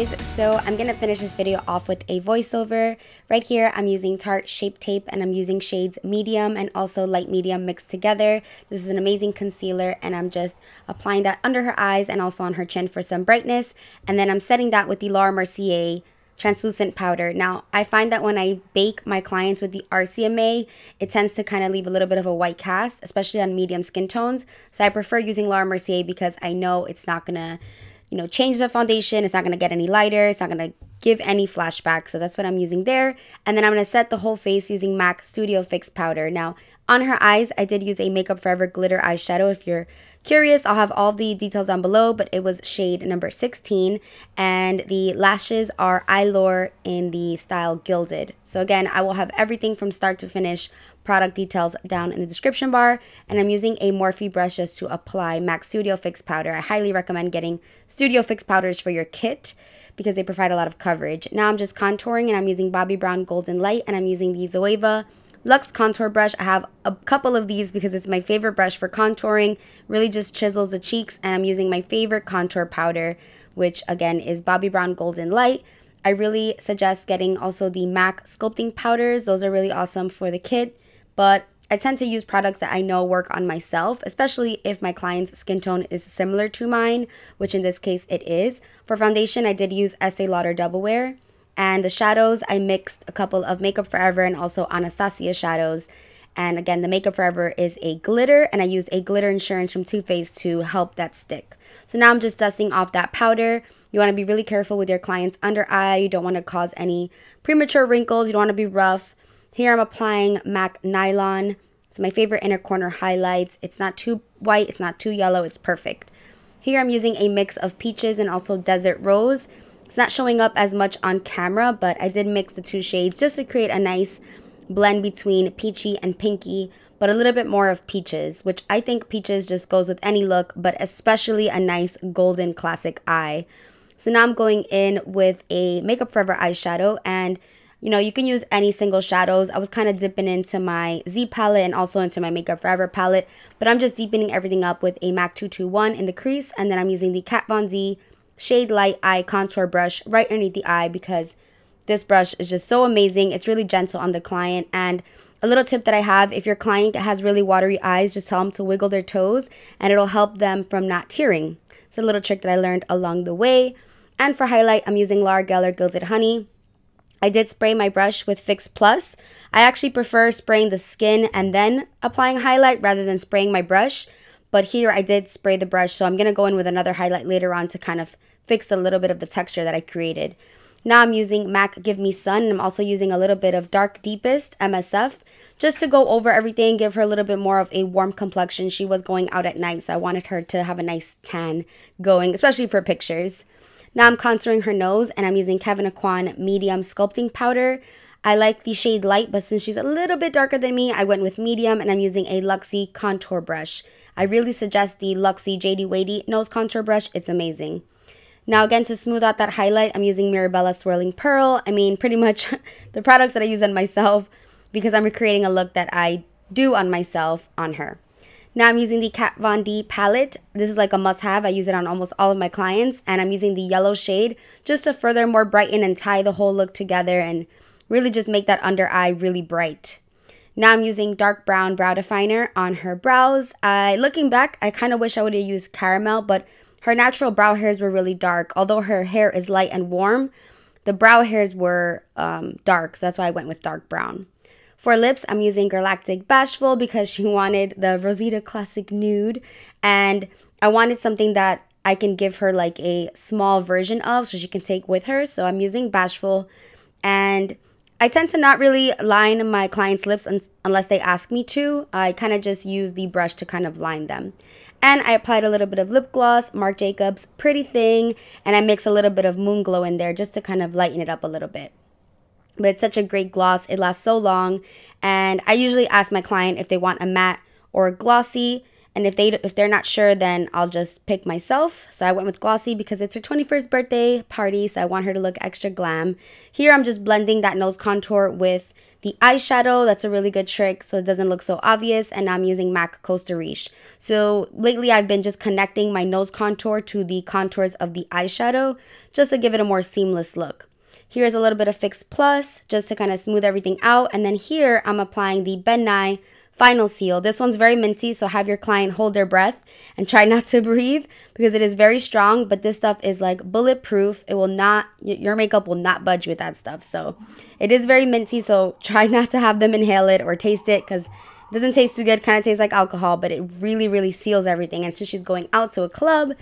guys, so I'm gonna finish this video off with a voiceover. Right here I'm using Tarte Shape Tape and I'm using shades medium and also light medium mixed together. This is an amazing concealer and I'm just applying that under her eyes and also on her chin for some brightness, and then I'm setting that with the Mercier translucent powder. Now I find that when I bake my clients with the RCMA, it tends to kind of leave a little bit of a white cast, especially on medium skin tones, so I prefer using Mercier because I know it's not gonna change the foundation. It's not going to get any lighter. It's not going to give any flashback. So that's what I'm using there. And then I'm going to set the whole face using MAC Studio Fix powder. Now, on her eyes, I did use a Makeup Forever glitter eyeshadow. If you're curious, I'll have all the details down below, but it was shade number 16. And the lashes are Eyelure in the style Gilded. So again, I will have everything from start to finish, product details down in the description bar, and I'm using a Morphe brush just to apply MAC Studio Fix powder. I highly recommend getting Studio Fix powders for your kit because they provide a lot of coverage. Now I'm just contouring and I'm using Bobbi Brown Golden Light and I'm using the Zoeva Luxe contour brush. I have a couple of these because it's my favorite brush for contouring. Really just chisels the cheeks, and I'm using my favorite contour powder, which again is Bobbi Brown Golden Light. I really suggest getting also the MAC sculpting powders. Those are really awesome for the kit. But I tend to use products that I know work on myself, especially if my client's skin tone is similar to mine, which in this case it is. For foundation, I did use Estee Lauder Double Wear. And the shadows, I mixed a couple of Makeup Forever and also Anastasia shadows. And again, the Makeup Forever is a glitter, and I used a glitter insurance from Too Faced to help that stick. So now I'm just dusting off that powder. You want to be really careful with your client's under eye. You don't want to cause any premature wrinkles. You don't want to be rough. Here I'm applying MAC Nylon. It's my favorite inner corner highlights. It's not too white, it's not too yellow, it's perfect. Here I'm using a mix of peaches and also desert rose. It's not showing up as much on camera, but I did mix the two shades just to create a nice blend between peachy and pinky, but a little bit more of peaches, which I think peaches just goes with any look, but especially a nice golden classic eye. So now I'm going in with a Makeup Forever eyeshadow, and you can use any single shadows. I was kind of dipping into my Z palette and also into my Makeup Forever palette, but I'm just deepening everything up with a MAC 221 in the crease, and then I'm using the Kat Von D Shade Light Eye Contour Brush right underneath the eye because this brush is just so amazing. It's really gentle on the client. And a little tip that I have, if your client has really watery eyes, just tell them to wiggle their toes and it'll help them from not tearing. It's a little trick that I learned along the way. And for highlight, I'm using Laura Geller Gilded Honey. I did spray my brush with Fix Plus. I actually prefer spraying the skin and then applying highlight rather than spraying my brush. But here I did spray the brush, so I'm going to go in with another highlight later on to kind of fix a little bit of the texture that I created. Now I'm using MAC Give Me Sun, and I'm also using a little bit of Dark Deepest MSF just to go over everything, give her a little bit more of a warm complexion. She was going out at night, so I wanted her to have a nice tan going, especially for pictures. Now I'm contouring her nose, and I'm using Kevyn Aucoin Medium Sculpting Powder. I like the shade Light, but since she's a little bit darker than me, I went with medium, and I'm using a Luxie contour brush. I really suggest the Luxie JD Wadey nose contour brush. It's amazing. Now again, to smooth out that highlight, I'm using Mirabella Swirling Pearl. I mean, pretty much the products that I use on myself because I'm recreating a look that I do on myself on her. Now I'm using the Kat Von D palette. This is like a must-have. I use it on almost all of my clients, and I'm using the yellow shade just to furthermore brighten and tie the whole look together and really just make that under eye really bright. Now I'm using dark brown brow definer on her brows. Looking back, I kind of wish I would have used caramel, but her natural brow hairs were really dark. Although her hair is light and warm, the brow hairs were dark, so that's why I went with dark brown. For lips, I'm using Galactic Bashful because she wanted the Rosita Classic Nude, and I wanted something that I can give her like a small version of so she can take with her. So I'm using Bashful, and I tend to not really line my clients' lips unless they ask me to. I kind of just use the brush to kind of line them. And I applied a little bit of lip gloss, Marc Jacobs Pretty Thing, and I mix a little bit of Moon Glow in there just to kind of lighten it up a little bit. But it's such a great gloss. It lasts so long. And I usually ask my client if they want a matte or a glossy. And if they're not sure, then I'll just pick myself. So I went with glossy because it's her 21st birthday party, so I want her to look extra glam. Here I'm just blending that nose contour with the eyeshadow. That's a really good trick so it doesn't look so obvious. And now I'm using MAC Costa Riche. So lately I've been just connecting my nose contour to the contours of the eyeshadow just to give it a more seamless look. Here's a little bit of Fix Plus just to kind of smooth everything out. And then here I'm applying the Nye Final Seal. This one's very minty, so have your client hold their breath and try not to breathe because it is very strong, but this stuff is like bulletproof. It will not, your makeup will not budge with that stuff. So it is very minty, so try not to have them inhale it or taste it because it doesn't taste too good. Kind of tastes like alcohol, but it really, really seals everything. And since she's going out to a club,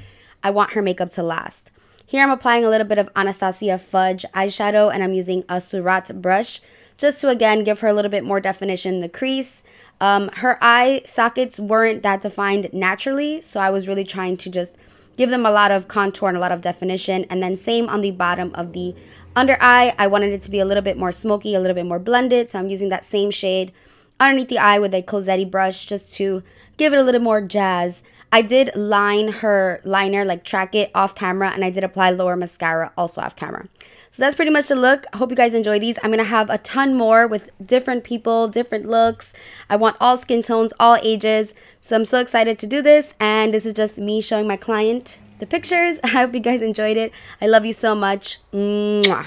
I want her makeup to last. Here I'm applying a little bit of Anastasia Fudge eyeshadow, and I'm using a Surratt brush just to, again, give her a little bit more definition in the crease. Her eye sockets weren't that defined naturally, so I was really trying to just give them a lot of contour and a lot of definition. And then same on the bottom of the under eye. I wanted it to be a little bit more smoky, a little bit more blended, so I'm using that same shade underneath the eye with a Cosetti brush just to give it a little more jazz. I did line her liner, like track it off camera, and I did apply lower mascara also off camera. So that's pretty much the look. I hope you guys enjoy these. I'm going to have a ton more with different people, different looks. I want all skin tones, all ages. So I'm so excited to do this. And this is just me showing my client the pictures. I hope you guys enjoyed it. I love you so much. Mwah.